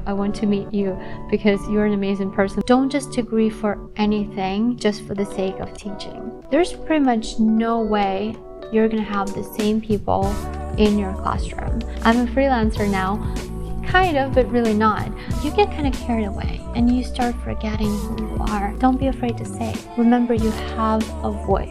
I want to meet you because you're an amazing person. Don't just agree for anything just for the sake of teaching. There's pretty much no way you're gonna have the same people in your classroom. I'm a freelancer now, kind of, but really not. You get kind of carried away and you start forgetting who you are. Don't be afraid to say it. Remember, you have a voice.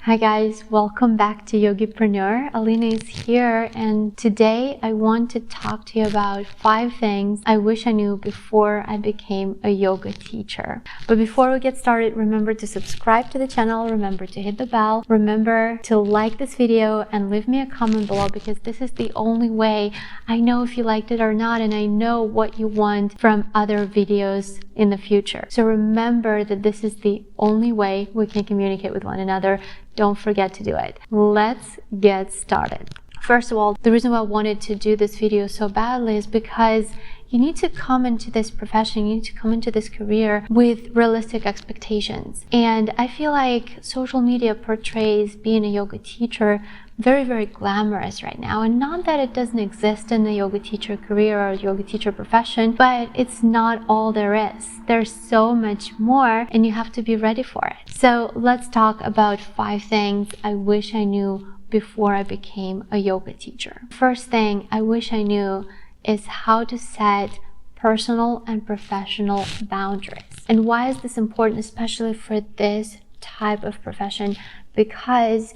Hi guys, welcome back to Yogipreneur. Alina is here, and today I want to talk to you about 5 things I wish I knew before I became a yoga teacher. But before we get started, remember to subscribe to the channel, remember to hit the bell, remember to like this video and leave me a comment below, because this is the only way I know if you liked it or not, and I know what you want from other videos in the future. So remember that this is the only way we can communicate with one another. Don't forget to do it. Let's get started. First of all, the reason why I wanted to do this video so badly is because you need to come into this profession, you need to come into this career with realistic expectations. And I feel like social media portrays being a yoga teacher very, very glamorous right now. And not that it doesn't exist in the yoga teacher career or yoga teacher profession, but it's not all there is. There's so much more, and you have to be ready for it. So let's talk about 5 things I wish I knew before I became a yoga teacher. First thing I wish I knew is how to set personal and professional boundaries. And why is this important, especially for this type of profession? Because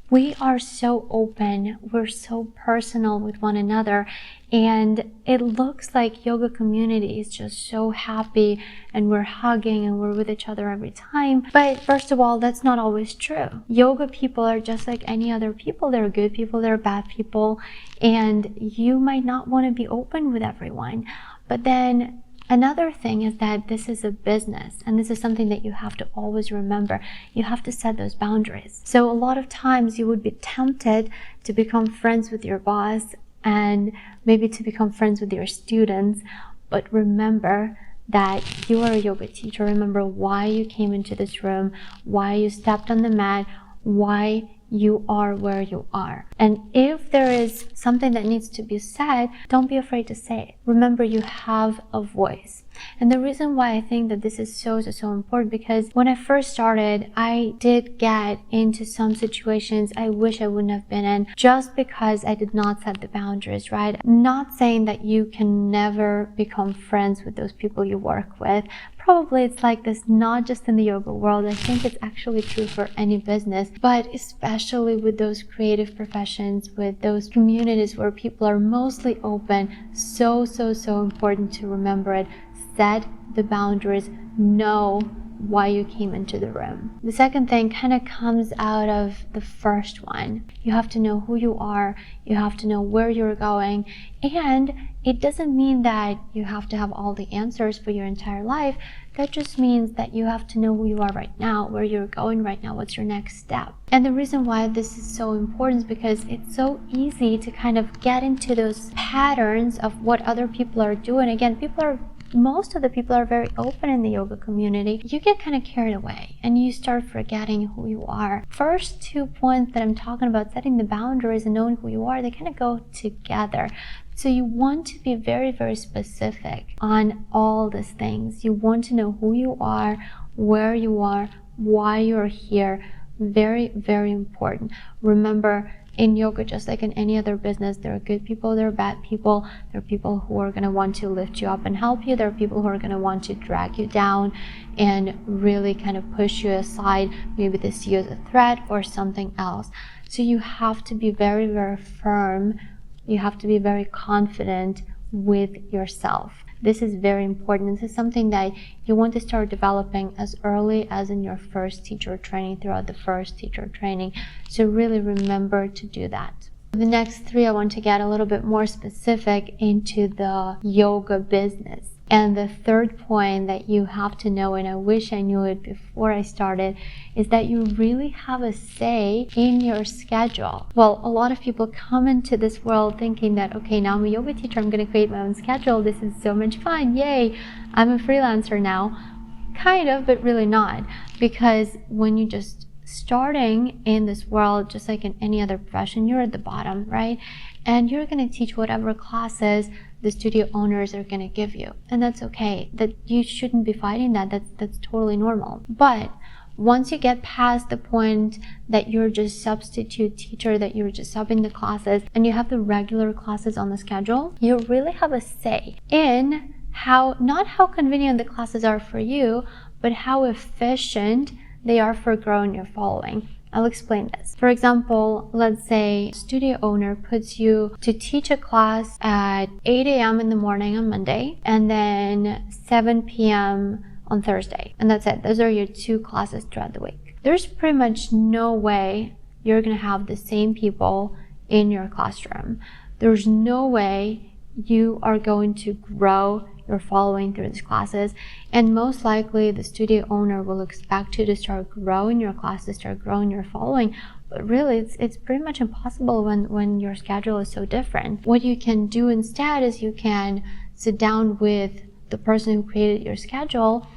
we are so open, we're so personal with one another, and it looks like yoga community is just so happy and we're hugging and we're with each other every time. But first of all, that's not always true. Yoga people are just like any other people. There are good people, there are bad people, and you might not want to be open with everyone. But then another thing is that this is a business, and this is something that you have to always remember. You have to set those boundaries. So a lot of times you would be tempted to become friends with your boss and maybe to become friends with your students, but remember that you are a yoga teacher. Remember why you came into this room, why you stepped on the mat, why you are where you are. And if there is something that needs to be said, don't be afraid to say it. Remember, you have a voice. And the reason why I think that this is so important, because when I first started, I did get into some situations I wish I wouldn't have been in, just because I did not set the boundaries, right? I'm not saying that you can never become friends with those people you work with. Probably it's like this not just in the yoga world. I think it's actually true for any business, but especially with those creative professions, with those communities where people are mostly open. So important to remember it. Set the boundaries. Know why you came into the room. The second thing kind of comes out of the first one. You have to know who you are, you have to know where you're going, and it doesn't mean that you have to have all the answers for your entire life. That just means that you have to know who you are right now, where you're going right now, what's your next step. And the reason why this is so important is because it's so easy to kind of get into those patterns of what other people are doing. Again, most of the people are very open in the yoga community. You get kind of carried away and you start forgetting who you are. First 2 points that I'm talking about, setting the boundaries and knowing who you are, they kind of go together. So you want to be very specific on all these things. You want to know who you are, where you are, why you're here. Very important. Remember, in yoga, just like in any other business, there are good people, there are bad people. There are people who are going to want to lift you up and help you. There are people who are going to want to drag you down and really kind of push you aside. Maybe they see you as a threat or something else. So you have to be very firm. You have to be very confident with yourself. This is very important. This is something that you want to start developing as early as in your first teacher training, throughout the first teacher training. So really remember to do that. The next 3, I want to get a little bit more specific into the yoga business. And the third point that you have to know, and I wish I knew it before I started, is that you really have a say in your schedule. Well, a lot of people come into this world thinking that, okay, now I'm a yoga teacher, I'm going to create my own schedule. This is so much fun. Yay, I'm a freelancer now. Kind of, but really not. Because when you just starting in this world, just like in any other profession, you're at the bottom, right? And you're going to teach whatever classes the studio owners are going to give you. And that's okay. That you shouldn't be fighting that. That's totally normal. But once you get past the point that you're just substitute teacher, that you're just subbing the classes, and you have the regular classes on the schedule, you really have a say in not how convenient the classes are for you, but how efficient they are for growing your following. I'll explain this. For example, let's say studio owner puts you to teach a class at 8 a.m. in the morning on Monday and then 7 p.m. on Thursday. And that's it. Those are your 2 classes throughout the week. There's pretty much no way you're going to have the same people in your classroom. There's no way you are going to grow your following through these classes, and most likely the studio owner will expect you to start growing your classes, start growing your following, but really it's pretty much impossible when your schedule is so different. What you can do instead is you can sit down with the person who created your schedule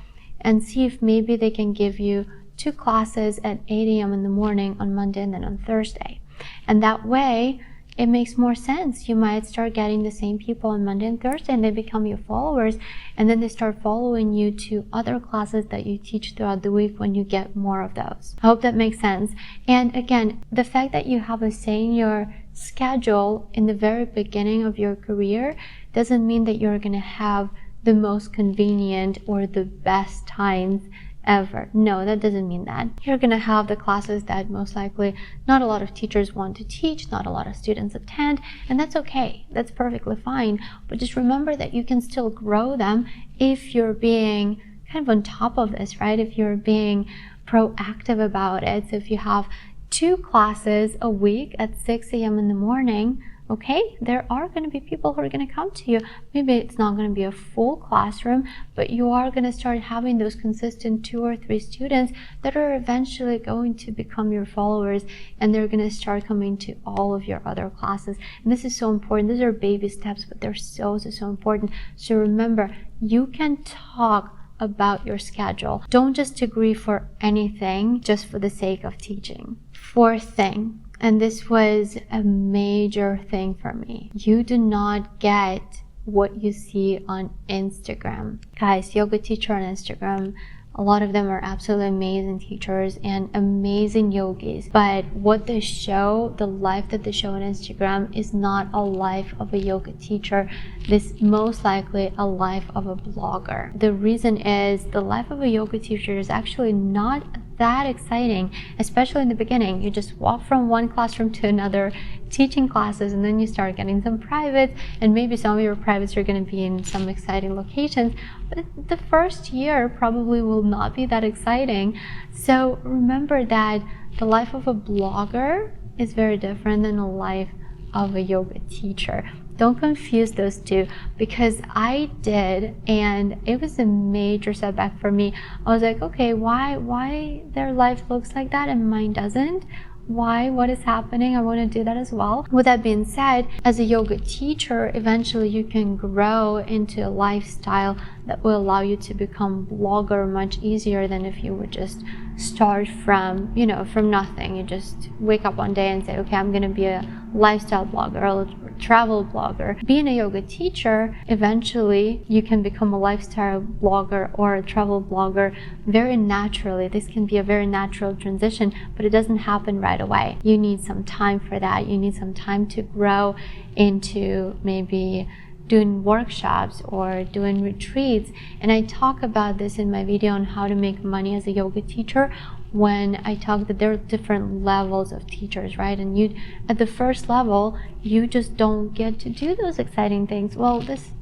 and see if maybe they can give you 2 classes at 8 a.m. in the morning on Monday and then on Thursday, and that way it makes more sense. You might start getting the same people on Monday and Thursday, and they become your followers, and then they start following you to other classes that you teach throughout the week when you get more of those. I hope that makes sense. And again, the fact that you have a say in your schedule in the very beginning of your career doesn't mean that you're going to have the most convenient or the best times ever. No, that doesn't mean that. You're going to have the classes that most likely not a lot of teachers want to teach, not a lot of students attend, and that's okay. That's perfectly fine. But just remember that you can still grow them if you're being kind of on top of this, right? If you're being proactive about it. So if you have 2 classes a week at 6 a.m. in the morning, okay, there are going to be people who are going to come to you. Maybe it's not going to be a full classroom, but you are going to start having those consistent 2 or 3 students that are eventually going to become your followers, and they're going to start coming to all of your other classes. And this is so important. These are baby steps, but they're so important. So remember, you can talk about your schedule. Don't just agree for anything just for the sake of teaching. 4th thing, and this was a major thing for me. You do not get what you see on Instagram. Guys, yoga teacher on Instagram, a lot of them are absolutely amazing teachers and amazing yogis. But what they show, the life that they show on Instagram is not a life of a yoga teacher. This is most likely a life of a blogger. The reason is the life of a yoga teacher is actually not that exciting, especially in the beginning. You just walk from one classroom to another teaching classes, and then you start getting some privates, and maybe some of your privates are going to be in some exciting locations, but the first year probably will not be that exciting. So remember that the life of a blogger is very different than the life of a yoga teacher. Don't confuse those two, because I did, and it was a major setback for me. I was like, okay, why their life looks like that and mine doesn't? Why? What is happening? I want to do that as well. With that being said, as a yoga teacher, eventually you can grow into a lifestyle that will allow you to become blogger much easier than if you would just start from nothing. You just wake up one day and say, okay, I'm going to be a lifestyle blogger or a travel blogger. Being a yoga teacher, eventually you can become a lifestyle blogger or a travel blogger very naturally. This can be a very natural transition, but it doesn't happen right away. You need some time for that. You need some time to grow into maybe doing workshops or doing retreats. And I talk about this in my video on how to make money as a yoga teacher, when I talk that there are different levels of teachers, right? And you, at the first level, you just don't get to do those exciting things. Well, this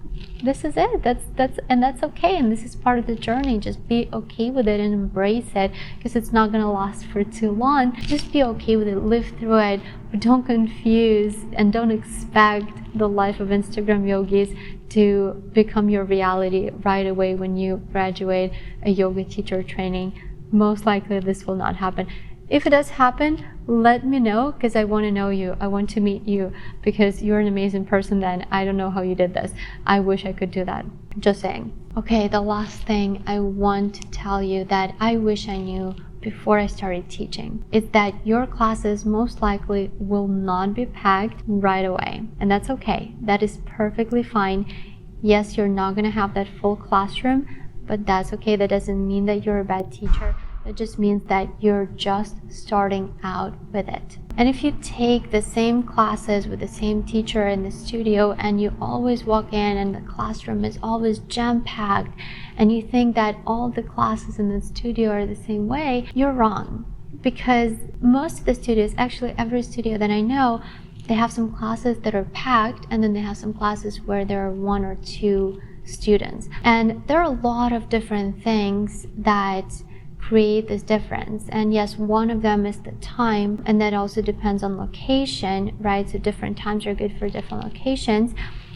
is it. That's okay, and this is part of the journey. Just be okay with it and embrace it, because it's not going to last for too long. Just be okay with it, live through it, but don't confuse and don't expect the life of Instagram yogis to become your reality right away when you graduate a yoga teacher training. Most likely this will not happen. If it does happen, let me know, because I want to know you. I want to meet you, because you're an amazing person then. I don't know how you did this. I wish I could do that. Just saying. Okay, the last thing I want to tell you that I wish I knew before I started teaching is that your classes most likely will not be packed right away. And that's okay. That is perfectly fine. Yes, you're not going to have that full classroom, but that's okay. That doesn't mean that you're a bad teacher. It just means that you're just starting out with it. And if you take the same classes with the same teacher in the studio and you always walk in and the classroom is always jam-packed and you think that all the classes in the studio are the same way, you're wrong. Because most of the studios, actually every studio that I know, they have some classes that are packed and then they have some classes where there are 1 or 2 students. And there are a lot of different things that create this difference. And yes, one of them is the time, and that also depends on location, right? So different times are good for different locations.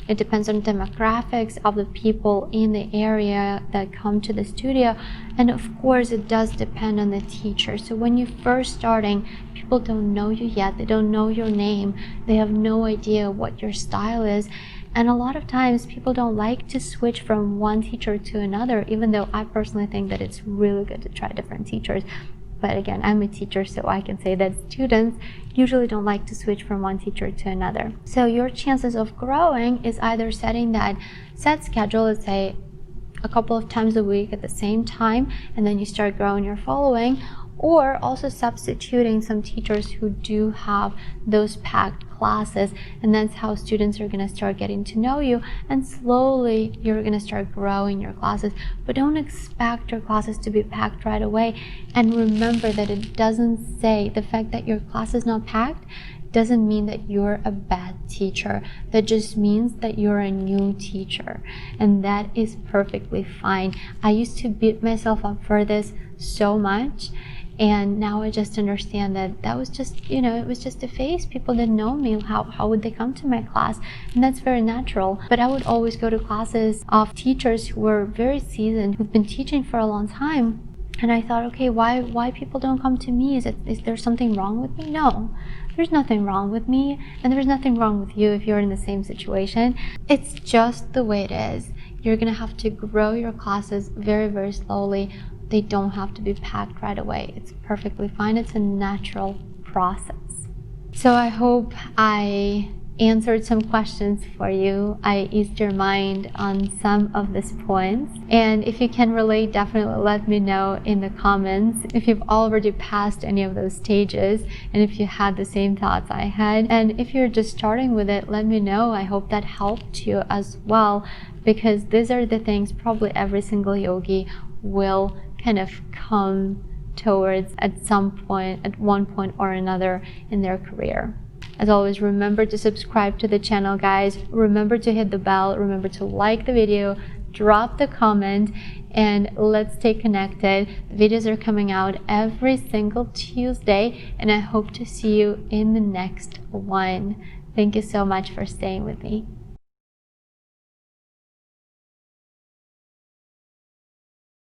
It depends on demographics of the people in the area that come to the studio. And of course, it does depend on the teacher. So when you're first starting, people don't know you yet. They don't know your name. They have no idea what your style is. And a lot of times people don't like to switch from one teacher to another, even though I personally think that it's really good to try different teachers. But again, I'm a teacher, so I can say that students usually don't like to switch from one teacher to another. So your chances of growing is either setting that set schedule, let's say a couple of times a week at the same time, and then you start growing your following, or also substituting some teachers who do have those packed classes, and that's how students are going to start getting to know you, and slowly you're going to start growing your classes. But don't expect your classes to be packed right away. And remember that it doesn't say the fact that your class is not packed doesn't mean that you're a bad teacher. That just means that you're a new teacher, and that is perfectly fine. I used to beat myself up for this so much, and now I just understand that that was just, it was just a phase. People didn't know me. How would they come to my class? And that's very natural. But I would always go to classes of teachers who were very seasoned, who've been teaching for a long time. And I thought, okay, why people don't come to me? Is there something wrong with me? No, there's nothing wrong with me, and there's nothing wrong with you if you're in the same situation. It's just the way it is. You're gonna have to grow your classes very, very slowly. They don't have to be packed right away. It's perfectly fine. It's a natural process. So I hope I answered some questions for you. I eased your mind on some of these points. And if you can relate, definitely let me know in the comments if you've already passed any of those stages and if you had the same thoughts I had. And if you're just starting with it, let me know. I hope that helped you as well, because these are the things probably every single yogi will kind of come towards at some point, at one point or another in their career. As always, remember to subscribe to the channel, guys. Remember to hit the bell. Remember to like the video, drop the comment, and let's stay connected. The videos are coming out every single Tuesday, and I hope to see you in the next one. Thank you so much for staying with me.